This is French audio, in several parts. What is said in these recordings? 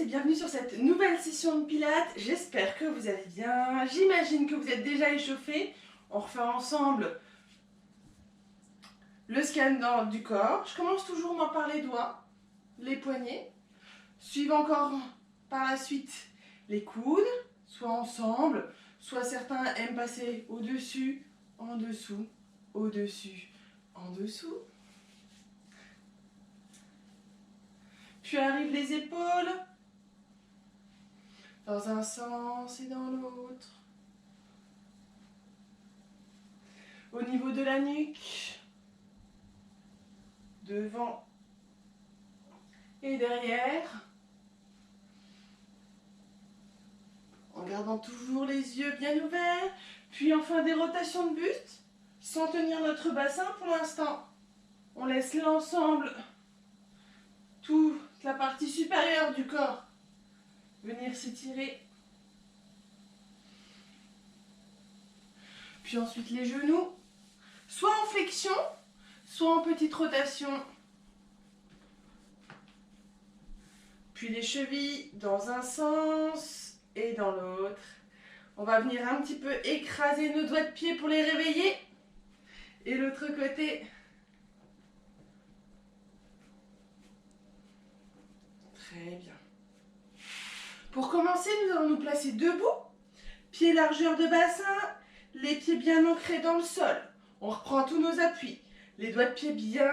et bienvenue sur cette nouvelle session de pilates. J'espère que vous allez bien. J'imagine que vous êtes déjà échauffés. On refait ensemble le scan du corps. Je commence toujours moi par les doigts, les poignets. Suivent encore par la suite les coudes, soit ensemble, soit certains aiment passer au-dessus, en dessous, au-dessus, en dessous. Puis arrivent les épaules, dans un sens et dans l'autre. Au niveau de la nuque, devant et derrière. En gardant toujours les yeux bien ouverts. Puis enfin des rotations de buste, sans tenir notre bassin pour l'instant. On laisse l'ensemble, toute la partie supérieure du corps, venir s'étirer. Puis ensuite les genoux, soit en flexion, soit en petite rotation. Puis les chevilles dans un sens et dans l'autre. On va venir un petit peu écraser nos doigts de pied pour les réveiller. Et l'autre côté. Très bien. Pour commencer, nous allons nous placer debout. Pieds largeur de bassin, les pieds bien ancrés dans le sol. On reprend tous nos appuis. Les doigts de pied bien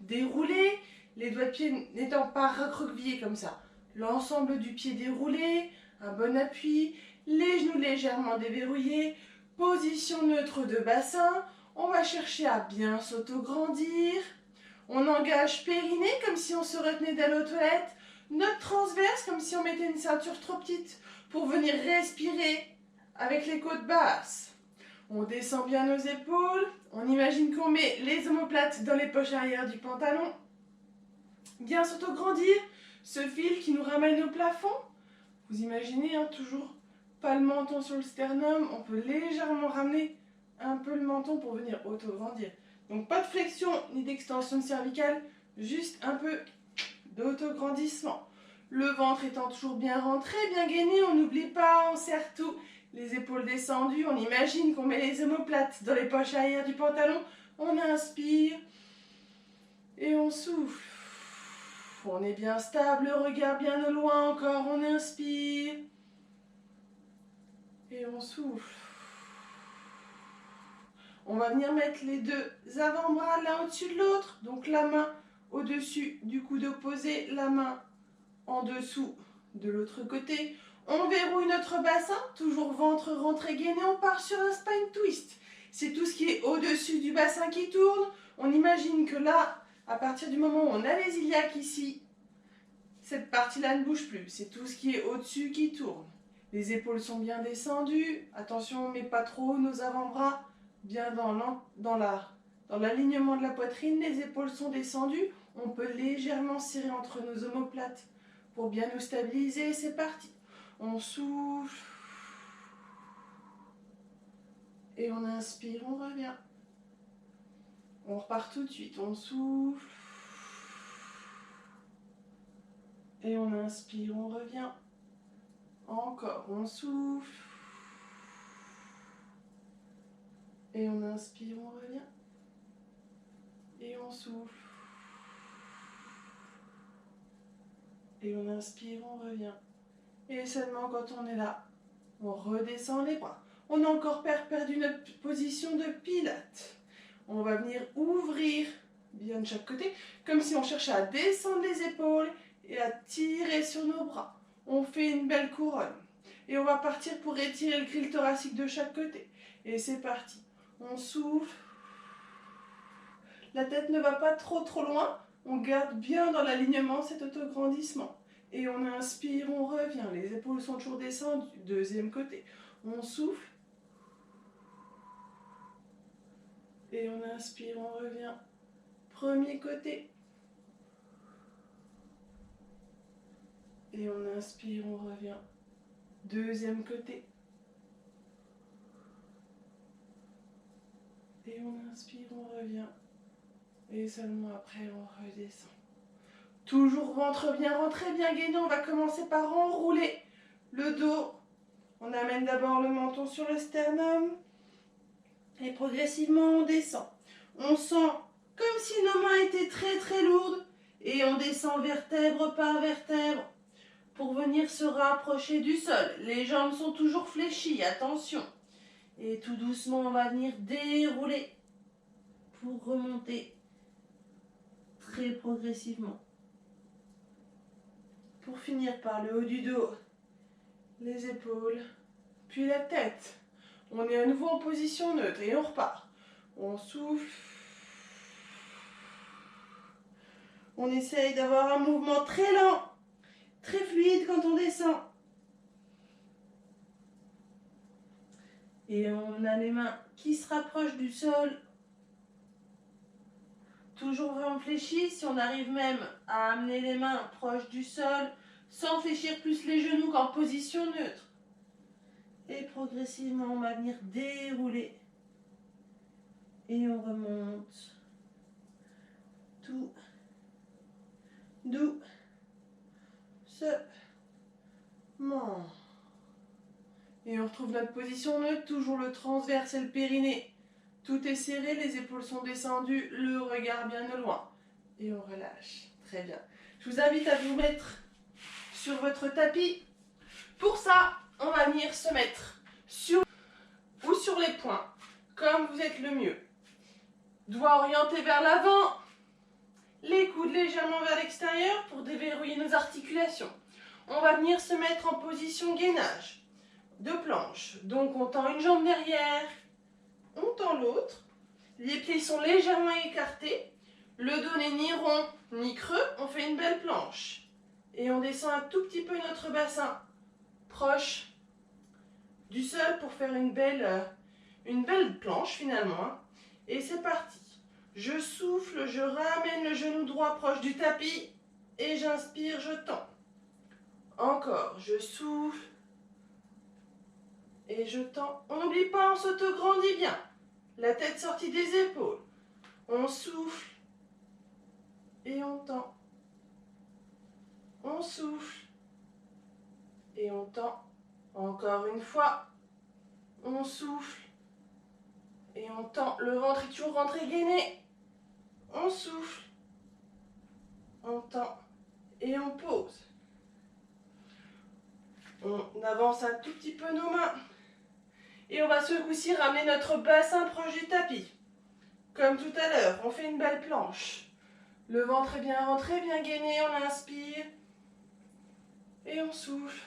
déroulés, les doigts de pied n'étant pas recroquevillés comme ça. L'ensemble du pied déroulé, un bon appui, les genoux légèrement déverrouillés, position neutre de bassin. On va chercher à bien s'autograndir. On engage périnée comme si on se retenait d'aller aux toilettes. Notre transverse comme si on mettait une ceinture trop petite pour venir respirer avec les côtes basses. On descend bien nos épaules. On imagine qu'on met les omoplates dans les poches arrière du pantalon. Bien s'autograndir. Ce fil qui nous ramène au plafond. Vous imaginez, hein, toujours pas le menton sur le sternum. On peut légèrement ramener un peu le menton pour venir auto-grandir. Donc pas de flexion ni d'extension cervicale, juste un peu d'autograndissement. Le ventre étant toujours bien rentré, bien gainé, on n'oublie pas, on serre tout. Les épaules descendues, on imagine qu'on met les omoplates dans les poches arrière du pantalon. On inspire et on souffle. On est bien stable, le regard bien au loin encore, on inspire et on souffle. On va venir mettre les deux avant-bras l'un au-dessus de l'autre. Donc la main au-dessus du coude opposé, la main en dessous de l'autre côté. On verrouille notre bassin, toujours ventre rentré gainé. On part sur un spine twist. C'est tout ce qui est au-dessus du bassin qui tourne. On imagine que là, à partir du moment où on a les iliaques ici, cette partie-là ne bouge plus. C'est tout ce qui est au-dessus qui tourne. Les épaules sont bien descendues. Attention, on ne met pas trop nos avant-bras bien dans l'alignement de la poitrine. Les épaules sont descendues. On peut légèrement serrer entre nos omoplates pour bien nous stabiliser. C'est parti. On souffle. Et on inspire, on revient. On repart tout de suite. On souffle. Et on inspire, on revient. Encore, on souffle. Et on inspire, on revient. Et on souffle. Et on inspire, on revient. Et seulement quand on est là, on redescend les bras. On a encore perdu notre position de pilates. On va venir ouvrir bien de chaque côté, comme si on cherchait à descendre les épaules et à tirer sur nos bras. On fait une belle couronne. Et on va partir pour étirer le grille thoracique de chaque côté. Et c'est parti. On souffle. La tête ne va pas trop loin. On garde bien dans l'alignement cet autograndissement. Et on inspire, on revient. Les épaules sont toujours descendues. Deuxième côté. On souffle. Et on inspire, on revient. Premier côté. Et on inspire, on revient. Deuxième côté. Et on inspire, on revient. Et seulement après, on redescend. Toujours ventre bien rentré, bien gainé. On va commencer par enrouler le dos. On amène d'abord le menton sur le sternum. Et progressivement, on descend. On sent comme si nos mains étaient très très lourdes. Et on descend vertèbre par vertèbre pour venir se rapprocher du sol. Les jambes sont toujours fléchies, attention. Et tout doucement, on va venir dérouler pour remonter très progressivement. Pour finir par le haut du dos, les épaules, puis la tête. On est à nouveau en position neutre et on repart. On souffle. On essaye d'avoir un mouvement très lent, très fluide quand on descend. Et on a les mains qui se rapprochent du sol. Toujours vraiment fléchies. Si on arrive même à amener les mains proches du sol, sans fléchir plus les genoux qu'en position neutre. Et progressivement, on va venir dérouler. Et on remonte. Tout doucement. Et on retrouve notre position neutre, toujours le transverse et le périnée. Tout est serré, les épaules sont descendues, le regard bien au loin. Et on relâche. Très bien. Je vous invite à vous mettre sur votre tapis. Pour ça, on va venir se mettre sur ou sur les poings, comme vous êtes le mieux. Doigts orientés vers l'avant, les coudes légèrement vers l'extérieur pour déverrouiller nos articulations. On va venir se mettre en position gainage de planche. Donc on tend une jambe derrière, on tend l'autre. Les pieds sont légèrement écartés. Le dos n'est ni rond ni creux. On fait une belle planche. Et on descend un tout petit peu notre bassin proche du sol pour faire une belle planche finalement. Et c'est parti. Je souffle, je ramène le genou droit proche du tapis et j'inspire, je tends. Encore, je souffle et je tends. On n'oublie pas, on s'autograndit bien. La tête sortie des épaules. On souffle et on tend. On souffle et on tend. Encore une fois. On souffle et on tend. Le ventre est toujours rentré gainé. On souffle, on tend et on pose. On avance un tout petit peu nos mains. Et on va ce coup-ci ramener notre bassin proche du tapis. Comme tout à l'heure, on fait une belle planche. Le ventre est bien rentré, bien gainé, on inspire. Et on souffle.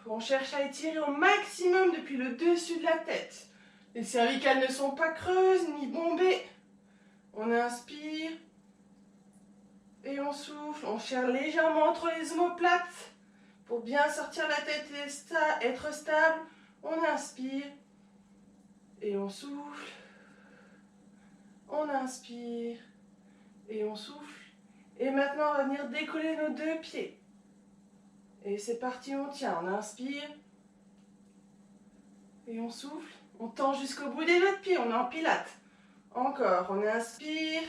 On cherche à étirer au maximum depuis le dessus de la tête. Les cervicales ne sont pas creuses ni bombées. On inspire. Et on souffle. On cherche légèrement entre les omoplates pour bien sortir la tête et être stable. On inspire. Et on souffle. On inspire. Et on souffle. Et maintenant, on va venir décoller nos deux pieds. Et c'est parti, on tient. On inspire. Et on souffle. On tend jusqu'au bout des autres pieds. On est en pilates. Encore. On inspire.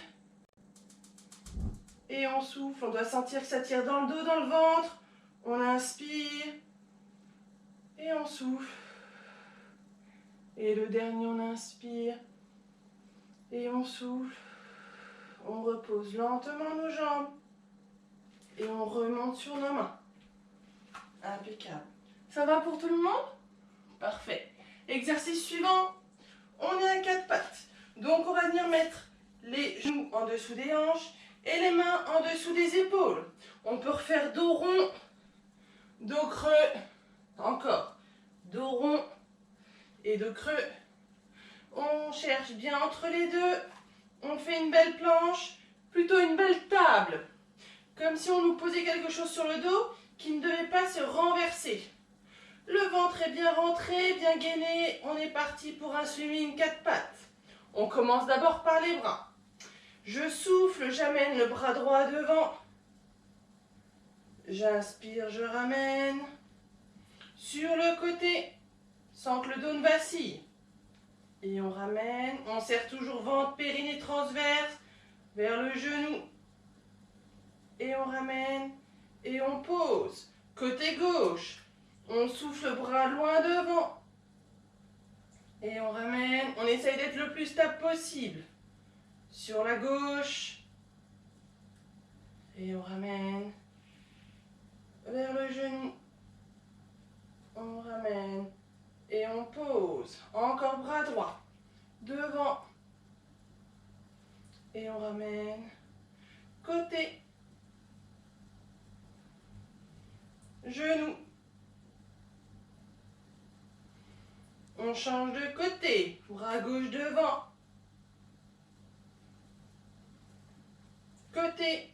Et on souffle. On doit sentir que ça tire dans le dos, dans le ventre. On inspire. Et on souffle. Et le dernier, on inspire. Et on souffle. On repose lentement nos jambes. Et on remonte sur nos mains. Impeccable. Ça va pour tout le monde? Parfait. Exercice suivant. On est à quatre pattes. Donc on va venir mettre les genoux en dessous des hanches et les mains en dessous des épaules. On peut refaire dos rond, dos creux. Encore. Dos rond et dos creux. On cherche bien entre les deux. On fait une belle planche, plutôt une belle table. Comme si on nous posait quelque chose sur le dos qui ne devait pas se renverser. Le ventre est bien rentré, bien gainé. On est parti pour un swimming quatre pattes. On commence d'abord par les bras. Je souffle, j'amène le bras droit devant. J'inspire, je ramène. Sur le côté, sans que le dos ne vacille. Et on ramène. On serre toujours ventre, périnée transverse vers le genou. Et on ramène et on pose. Côté gauche, on souffle bras loin devant. Et on ramène, on essaye d'être le plus stable possible. Sur la gauche. Et on ramène vers le genou. On ramène et on pose. Encore bras droit. Devant. Et on ramène. Côté. Genou. On change de côté. Bras gauche devant. Côté.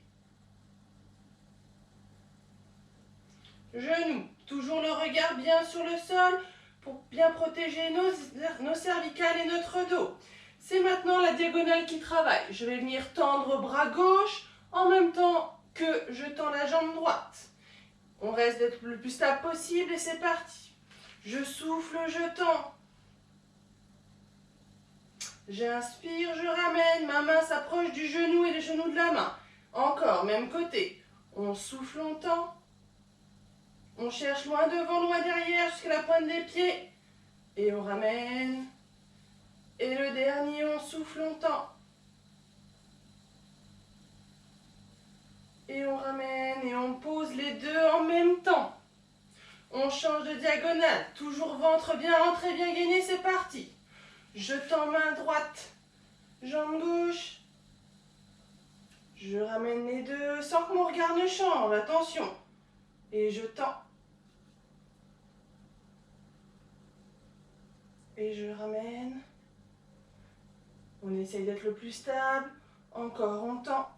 Genou. Toujours le regard bien sur le sol pour bien protéger nos cervicales et notre dos. C'est maintenant la diagonale qui travaille. Je vais venir tendre bras gauche en même temps que je tends la jambe droite. On reste d'être le plus stable possible et c'est parti. Je souffle, je tends. J'inspire, je ramène. Ma main s'approche du genou et les genoux de la main. Encore, même côté. On souffle, on tend. On cherche loin devant, loin derrière, jusqu'à la pointe des pieds. Et on ramène. Et le dernier, on souffle, on tend. Et on ramène et on pose les deux en même temps. On change de diagonale. Toujours ventre bien rentré, bien gainé, c'est parti. Je tends main droite, jambe gauche. Je ramène les deux sans que mon regard ne change. Attention. Et je tends. Et je ramène. On essaye d'être le plus stable. Encore, on tend.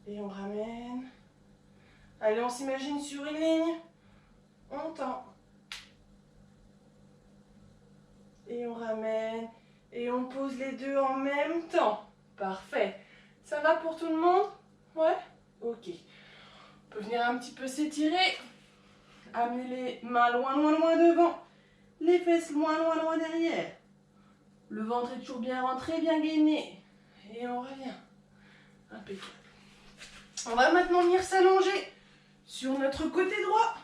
Et on ramène. Allez, on s'imagine sur une ligne. On tend. Et on ramène. Et on pose les deux en même temps. Parfait. Ça va pour tout le monde? Ouais? Ok. On peut venir un petit peu s'étirer. Amener les mains loin, loin, loin devant. Les fesses loin, loin, loin derrière. Le ventre est toujours bien rentré, bien gainé. Et on revient. Impeccable. On va maintenant venir s'allonger sur notre côté droit.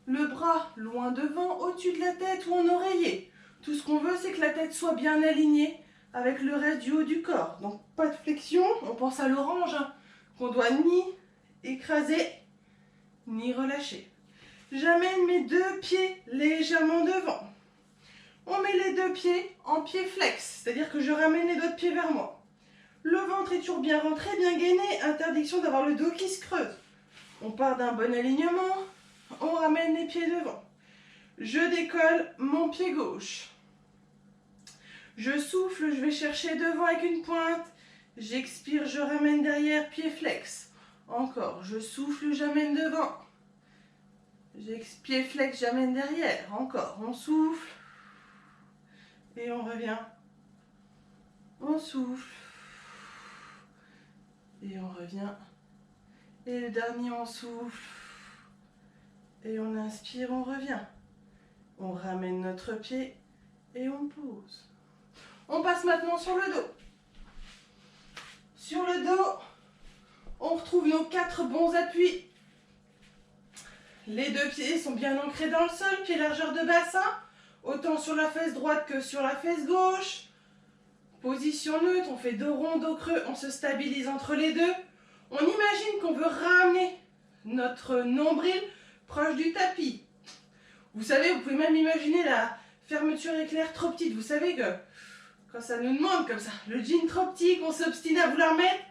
Le bras loin devant, au-dessus de la tête ou en oreiller. Tout ce qu'on veut, c'est que la tête soit bien alignée avec le reste du haut du corps. Donc pas de flexion, on pense à l'orange, hein, qu'on doit ni écraser, ni relâcher. J'amène mes deux pieds légèrement devant. On met les deux pieds en pied flex, c'est-à-dire que je ramène les deux pieds vers moi. Le ventre est toujours bien rentré, bien gainé, interdiction d'avoir le dos qui se creuse. On part d'un bon alignement, on ramène les pieds devant. Je décolle mon pied gauche. Je souffle, je vais chercher devant avec une pointe. J'expire, je ramène derrière, pied flex. Encore, je souffle, j'amène devant. J'expire, flex, j'amène derrière. Encore, on souffle. Et on revient. On souffle. Et on revient. Et le dernier, on souffle. Et on inspire, on revient. On ramène notre pied et on pose. On passe maintenant sur le dos. Sur le dos, on retrouve nos 4 bons appuis. Les deux pieds sont bien ancrés dans le sol, pied largeur de bassin, autant sur la fesse droite que sur la fesse gauche. Position neutre, on fait dos rond, dos creux, on se stabilise entre les deux. On imagine qu'on veut ramener notre nombril proche du tapis. Vous savez, vous pouvez même imaginer la fermeture éclair trop petite. Vous savez que quand ça nous demande comme ça, le jean trop petit, qu'on s'obstine à vouloir mettre,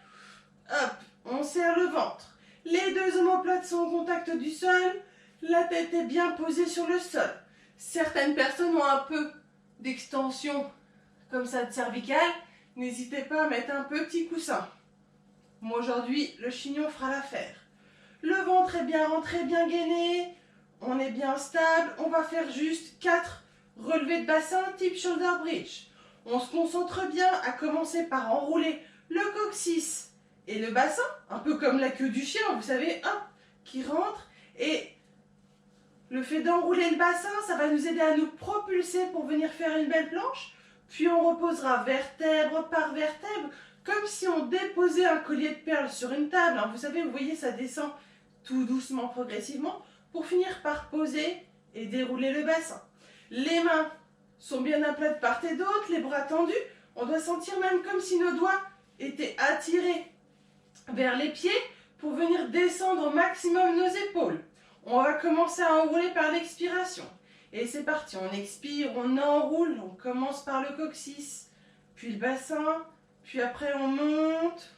hop, on serre le ventre. Les deux omoplates sont au contact du sol, la tête est bien posée sur le sol. Certaines personnes ont un peu d'extension comme ça de cervicale, n'hésitez pas à mettre un petit coussin. Moi aujourd'hui, le chignon fera l'affaire. Le ventre est bien rentré, bien gainé, on est bien stable, on va faire juste 4 relevés de bassin type shoulder bridge. On se concentre bien à commencer par enrouler le coccyx et le bassin, un peu comme la queue du chien, vous savez, hop, qui rentre. Et le fait d'enrouler le bassin, ça va nous aider à nous propulser pour venir faire une belle planche. Puis on reposera vertèbre par vertèbre, comme si on déposait un collier de perles sur une table. Hein. Vous savez, vous voyez, ça descend tout doucement, progressivement, pour finir par poser et dérouler le bassin. Les mains sont bien à plat de part et d'autre, les bras tendus. On doit sentir même comme si nos doigts étaient attirés vers les pieds pour venir descendre au maximum nos épaules. On va commencer à enrouler par l'expiration. Et c'est parti, on expire, on enroule, on commence par le coccyx, puis le bassin, puis après on monte.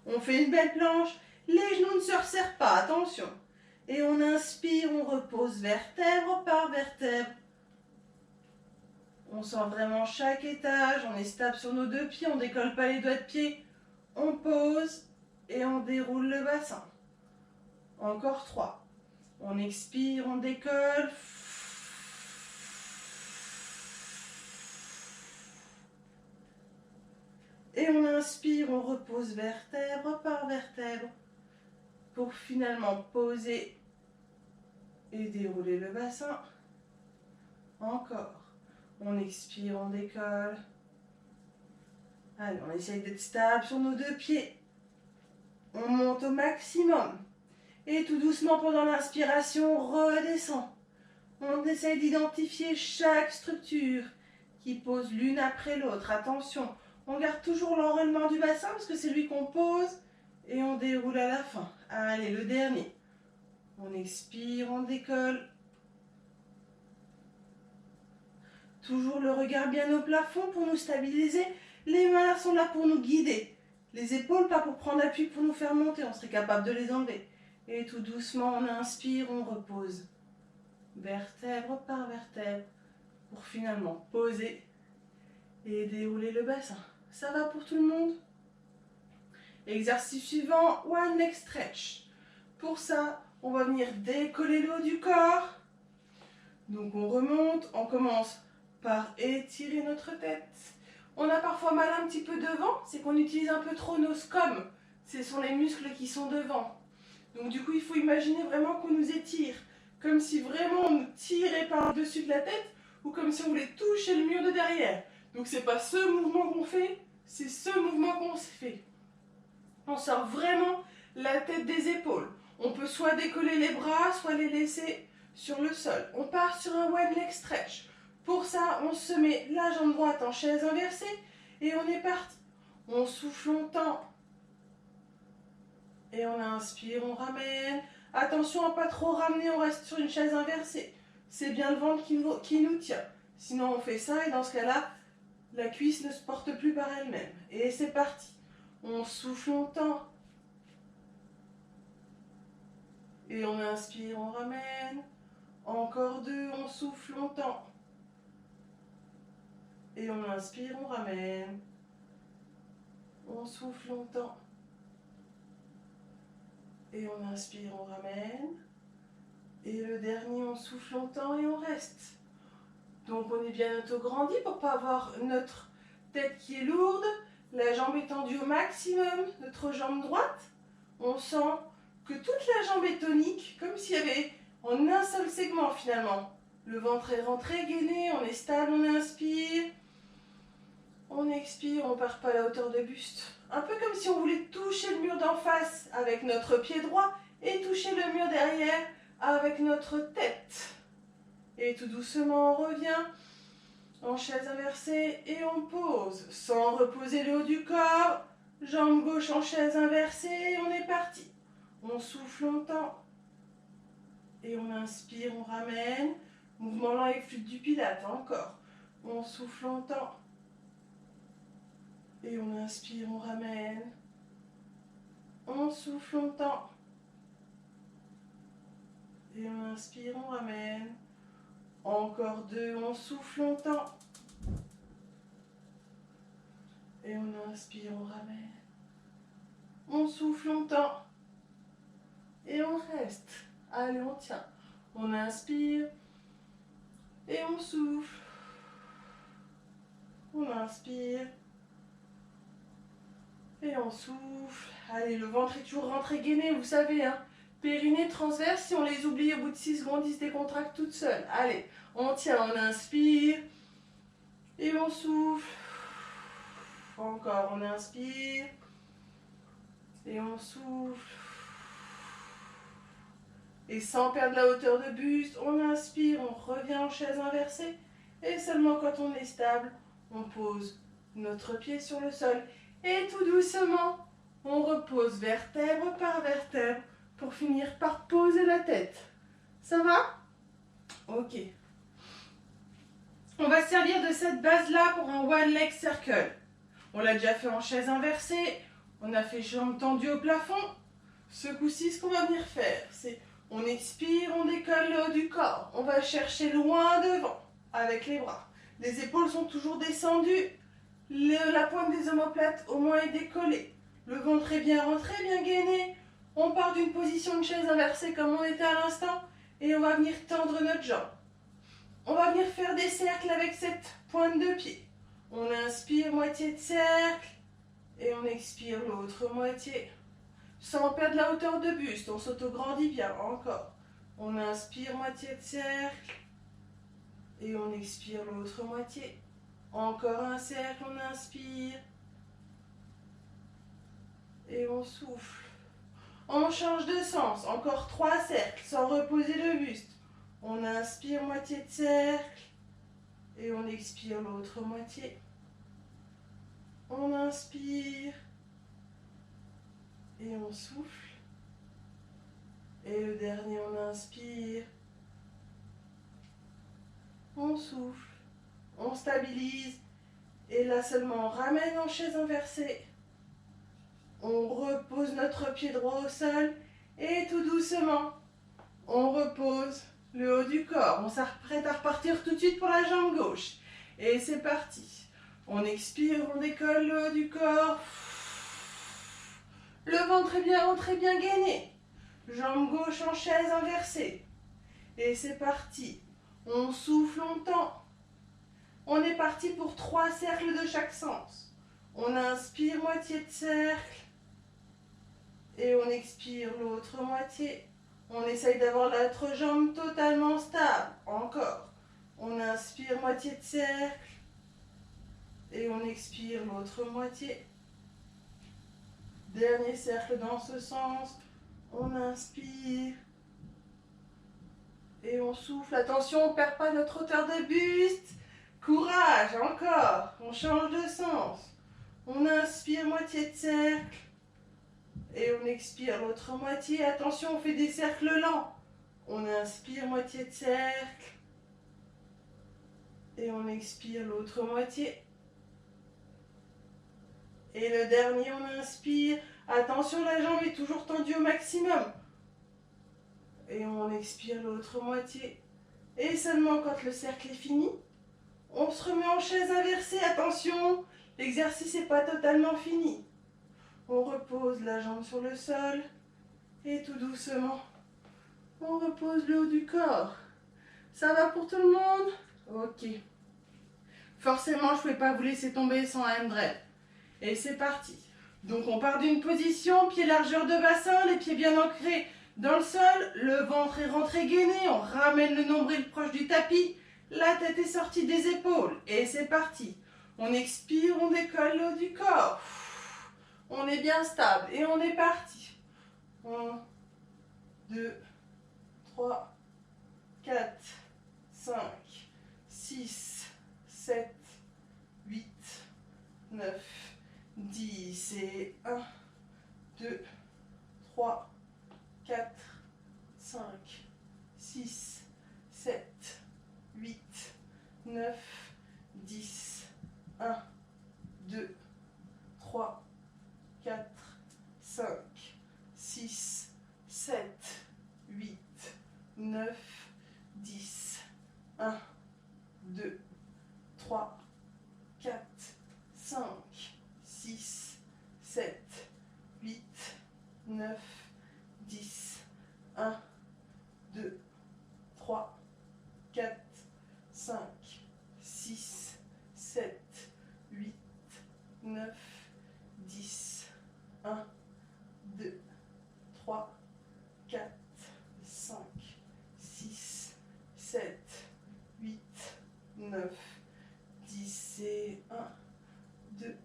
On fait une belle planche, les genoux ne se resserrent pas, attention. Et on inspire, on repose vertèbre par vertèbre. On sent vraiment chaque étage, on est stable sur nos deux pieds, on ne décolle pas les doigts de pied. On pose et on déroule le bassin. Encore 3. On expire, on décolle. Et on inspire, on repose vertèbre par vertèbre pour finalement poser et dérouler le bassin. Encore. On expire, on décolle. Allez, on essaye d'être stable sur nos deux pieds. On monte au maximum. Et tout doucement pendant l'inspiration, on redescend. On essaye d'identifier chaque structure qui pose l'une après l'autre. Attention, on garde toujours l'enroulement du bassin parce que c'est lui qu'on pose et on déroule à la fin. Allez, le dernier. On expire, on décolle. Toujours le regard bien au plafond pour nous stabiliser. Les mains sont là pour nous guider. Les épaules pas pour prendre appui pour nous faire monter. On serait capable de les enlever. Et tout doucement, on inspire, on repose. Vertèbre par vertèbre. Pour finalement poser et dérouler le bassin. Ça va pour tout le monde? Exercice suivant, one leg stretch. Pour ça, on va venir décoller le haut du corps. Donc on remonte, on commence par étirer notre tête. On a parfois mal un petit peu devant, c'est qu'on utilise un peu trop nos scomes. Ce sont les muscles qui sont devant. Donc du coup, il faut imaginer vraiment qu'on nous étire. Comme si vraiment on nous tirait par-dessus de la tête ou comme si on voulait toucher le mur de derrière. Donc c'est pas ce mouvement qu'on fait, c'est ce mouvement qu'on se fait. On sort vraiment la tête des épaules. On peut soit décoller les bras, soit les laisser sur le sol. On part sur un one leg stretch. Pour ça, on se met la jambe droite en chaise inversée et on est parti. On souffle longtemps. Et on inspire, on ramène. Attention à ne pas trop ramener, on reste sur une chaise inversée. C'est bien le ventre qui nous tient. Sinon on fait ça et dans ce cas-là, la cuisse ne se porte plus par elle-même. Et c'est parti. On souffle longtemps. Et on inspire, on ramène. Encore 2, on souffle longtemps. Et on inspire, on ramène. On souffle longtemps. Et on inspire, on ramène. Et le dernier, on souffle longtemps et on reste. Donc on est bien autograndi pour ne pas avoir notre tête qui est lourde. La jambe est tendue au maximum, notre jambe droite. On sent que toute la jambe est tonique, comme s'il y avait en un seul segment finalement. Le ventre est rentré, gainé, on est stable, on inspire. On expire, on ne perd pas la hauteur de buste. Un peu comme si on voulait toucher le mur d'en face avec notre pied droit et toucher le mur derrière avec notre tête. Et tout doucement, on revient en chaise inversée et on pose. Sans reposer le haut du corps, jambe gauche en chaise inversée et on est parti. On souffle longtemps. Et on inspire, on ramène. Mouvement lent et flûte du pilate, encore. On souffle longtemps. Et on inspire, on ramène. On souffle longtemps. Et on inspire, on ramène. Encore 2, on souffle longtemps. Et on inspire, on ramène. On souffle longtemps. Et on reste. Allez, on tient. On inspire. Et on souffle. On inspire. Et on souffle. Allez, le ventre est toujours rentré gainé, vous savez, hein. Périnée transverse, si on les oublie au bout de 6 secondes, ils se décontractent toutes seules. Allez, on tient, on inspire. Et on souffle. Encore, on inspire. Et on souffle. Et sans perdre la hauteur de buste, on inspire, on revient en chaise inversée. Et seulement quand on est stable, on pose notre pied sur le sol. Et tout doucement, on repose vertèbre par vertèbre pour finir par poser la tête. Ça va? Ok. On va se servir de cette base-là pour un one leg circle. On l'a déjà fait en chaise inversée. On a fait jambes tendues au plafond. Ce coup-ci, ce qu'on va venir faire, c'est on expire, on décolle le haut du corps. On va chercher loin devant avec les bras. Les épaules sont toujours descendues. La pointe des omoplates au moins est décollée. Le ventre est bien rentré, bien gainé. On part d'une position de chaise inversée comme on était à l'instant. Et on va venir tendre notre jambe. On va venir faire des cercles avec cette pointe de pied. On inspire, moitié de cercle. Et on expire l'autre moitié. Sans perdre la hauteur de buste, on s'auto-grandit bien, encore. On inspire, moitié de cercle. Et on expire l'autre moitié. Encore un cercle, on inspire. Et on souffle. On change de sens, encore 3 cercles, sans reposer le buste. On inspire, moitié de cercle. Et on expire l'autre moitié. On inspire. Et on souffle. Et le dernier, on inspire. On souffle. On stabilise. Et là seulement, on ramène en chaise inversée. On repose notre pied droit au sol. Et tout doucement, on repose le haut du corps. On s'apprête à repartir tout de suite pour la jambe gauche. Et c'est parti. On expire, on décolle le haut du corps. Le ventre est bien rentré, bien gainé. Jambe gauche en chaise inversée. Et c'est parti. On souffle longtemps. On est parti pour 3 cercles de chaque sens. On inspire, moitié de cercle. Et on expire l'autre moitié. On essaye d'avoir l'autre jambe totalement stable. Encore. On inspire, moitié de cercle. Et on expire l'autre moitié. Dernier cercle dans ce sens. On inspire. Et on souffle. Attention, on ne perd pas notre hauteur de buste. Courage, encore. On change de sens. On inspire, moitié de cercle. Et on expire l'autre moitié. Attention, on fait des cercles lents. On inspire, moitié de cercle. Et on expire l'autre moitié. Et le dernier, on inspire. Attention, la jambe est toujours tendue au maximum. Et on expire l'autre moitié. Et seulement quand le cercle est fini, on se remet en chaise inversée. Attention, l'exercice n'est pas totalement fini. On repose la jambe sur le sol. Et tout doucement, on repose le haut du corps. Ça va pour tout le monde? Ok. Forcément, je ne pouvais pas vous laisser tomber sans un breath. Et c'est parti. Donc on part d'une position, pied largeur de bassin, les pieds bien ancrés dans le sol, le ventre est rentré gainé, on ramène le nombril proche du tapis, la tête est sortie des épaules. Et c'est parti. On expire, on décolle le haut du corps. On est bien stable et on est parti. 1, 2, 3, 4, 5, 6, 7, 8, 9, 10 et 1, 2, 3, 4, 5, 6, 7, 8, 9, 10, 1, 2, 3, 4, 5, 6, 7, 8, 9, 10, 1, 2, 3, 4, 5, 6, 7, 8, 9, 10, 1, 2, 3, 4, 5, 6, 7, 8, 9, 10, 1, 2, 3, 4, 5, 6, 7, 8, 9, 10 et 1, 2,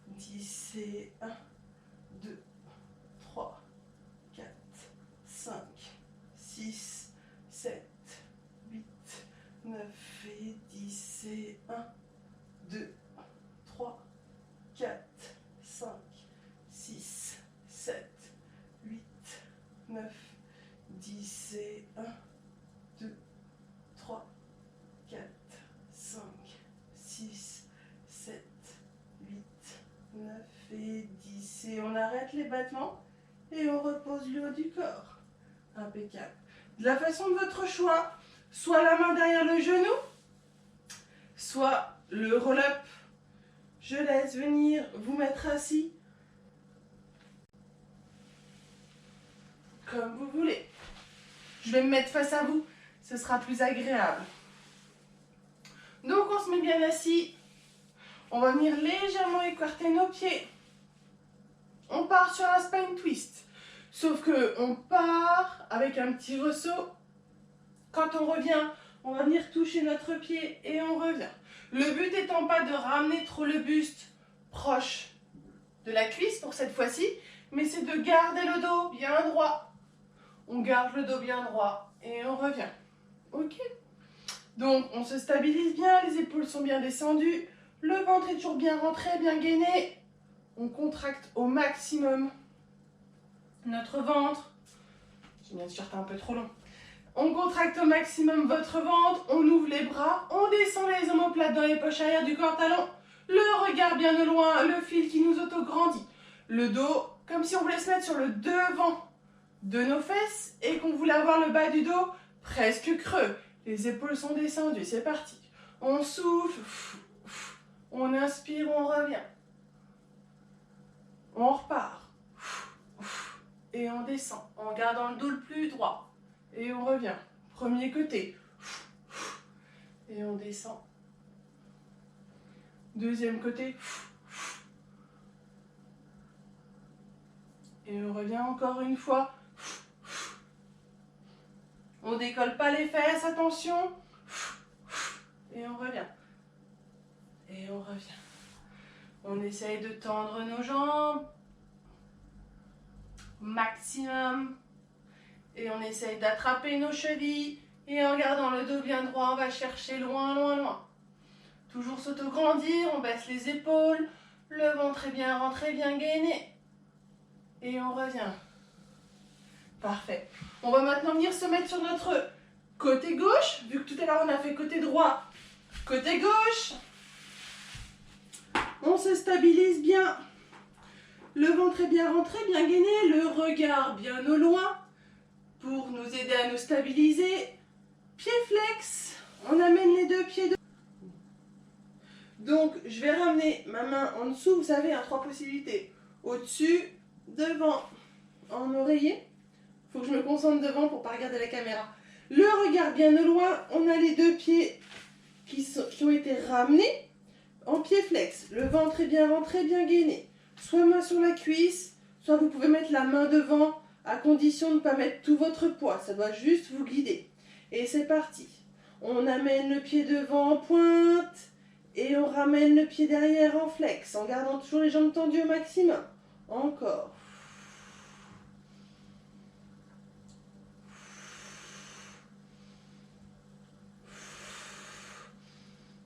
10 et 1, 2, 3, 4, 5, 6, 7, 8, 9 et 10 et 1, 2, 3, 4, 5, 6, 7, 8, 9, 10 et 1, 2, 3, 4, 5, 6, 7, 8, 9 et 10. Et on arrête les battements et on repose le haut du corps. Impeccable. De la façon de votre choix, soit la main derrière le genou, soit le roll-up. Je laisse venir vous mettre assis comme vous voulez. Je vais me mettre face à vous, ce sera plus agréable. Donc on se met bien assis. On va venir légèrement écarter nos pieds. On part sur un spine twist. Sauf que on part avec un petit ressaut. Quand on revient, on va venir toucher notre pied et on revient. Le but étant pas de ramener trop le buste proche de la cuisse pour cette fois-ci, mais c'est de garder le dos bien droit. On garde le dos bien droit et on revient. Ok? Donc on se stabilise bien, les épaules sont bien descendues, le ventre est toujours bien rentré, bien gainé. On contracte au maximum notre ventre. J'ai mis un t-shirt un peu trop long. On contracte au maximum votre ventre, on ouvre les bras, on descend les omoplates dans les poches arrière du corps talon, le regard bien au loin, le fil qui nous auto-grandit, le dos comme si on voulait se mettre sur le devant de nos fesses et qu'on voulait avoir le bas du dos presque creux. Les épaules sont descendues, c'est parti. On souffle, on inspire, on revient. On repart. Et on descend en gardant le dos le plus droit. Et on revient. Premier côté. Et on descend. Deuxième côté. Et on revient encore une fois. On décolle pas les fesses, attention. Et on revient. Et on revient. On essaye de tendre nos jambes. Maximum. Et on essaye d'attraper nos chevilles. Et en gardant le dos bien droit, on va chercher loin, loin, loin. Toujours s'auto-grandir, on baisse les épaules. Le ventre est bien rentré, bien gainé. Et on revient. Parfait. On va maintenant venir se mettre sur notre côté gauche. Vu que tout à l'heure on a fait côté droit, côté gauche. On se stabilise bien. Le ventre est bien rentré, bien gainé. Le regard bien au loin. Pour nous aider à nous stabiliser. Pied flex. On amène les deux pieds de... Donc, je vais ramener ma main en dessous. Vous savez, hein, 3 possibilités. Au-dessus, devant, en oreiller. Il faut que je me concentre devant pour ne pas regarder la caméra. Le regard bien au loin. On a les deux pieds qui ont été ramenés en pied flex. Le ventre est bien rentré, bien gainé. Soit main sur la cuisse, soit vous pouvez mettre la main devant, à condition de ne pas mettre tout votre poids. Ça doit juste vous guider. Et c'est parti. On amène le pied devant en pointe et on ramène le pied derrière en flex, en gardant toujours les jambes tendues au maximum. Encore.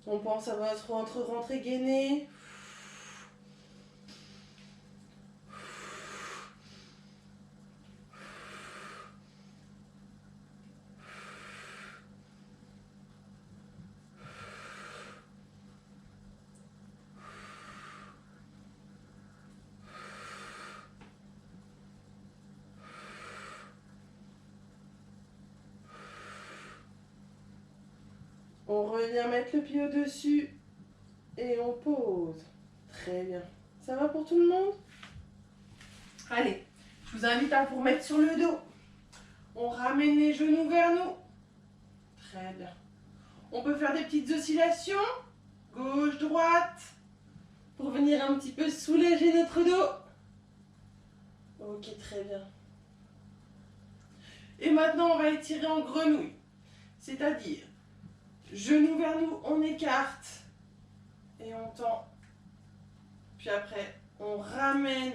On pense à votre ventre rentré gainé. On revient mettre le pied au-dessus et on pose. Très bien. Ça va pour tout le monde? Allez, je vous invite à vous remettre sur le dos. On ramène les genoux vers nous. Très bien. On peut faire des petites oscillations. Gauche, droite. Pour venir un petit peu soulager notre dos. Ok, très bien. Et maintenant, on va étirer en grenouille. C'est-à-dire, genoux vers nous, on écarte. Et on tend Puis après, on ramène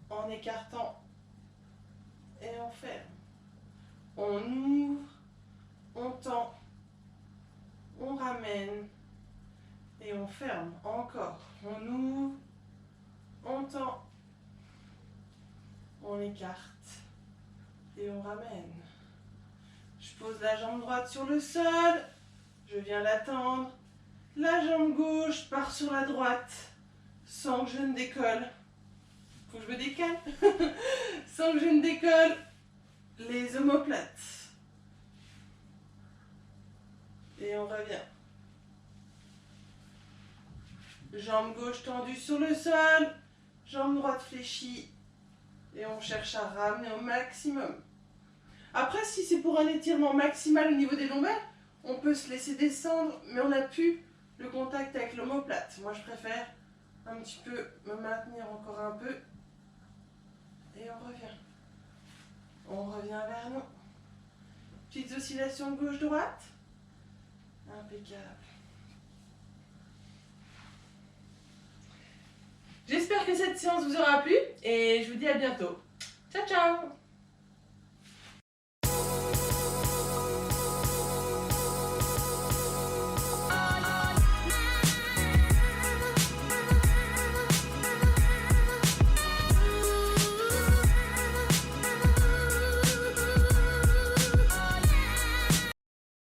en écartant et on ferme. On ouvre, on tend, on ramène et on ferme. Encore. On ouvre, on tend, on écarte et on ramène. Je pose la jambe droite sur le sol, je viens la tendre. La jambe gauche part sur la droite sans que je ne décolle. Faut que je me décale. Sans que je ne décolle. Les omoplates. Et on revient. Jambe gauche tendue sur le sol. Jambe droite fléchie. Et on cherche à ramener au maximum. Après, si c'est pour un étirement maximal au niveau des lombaires, on peut se laisser descendre, mais on n'a plus le contact avec l'omoplate. Moi, je préfère un petit peu me maintenir encore un peu. Et on revient. On revient vers nous. Petites oscillations gauche-droite. Impeccable. J'espère que cette séance vous aura plu et je vous dis à bientôt. Ciao, ciao!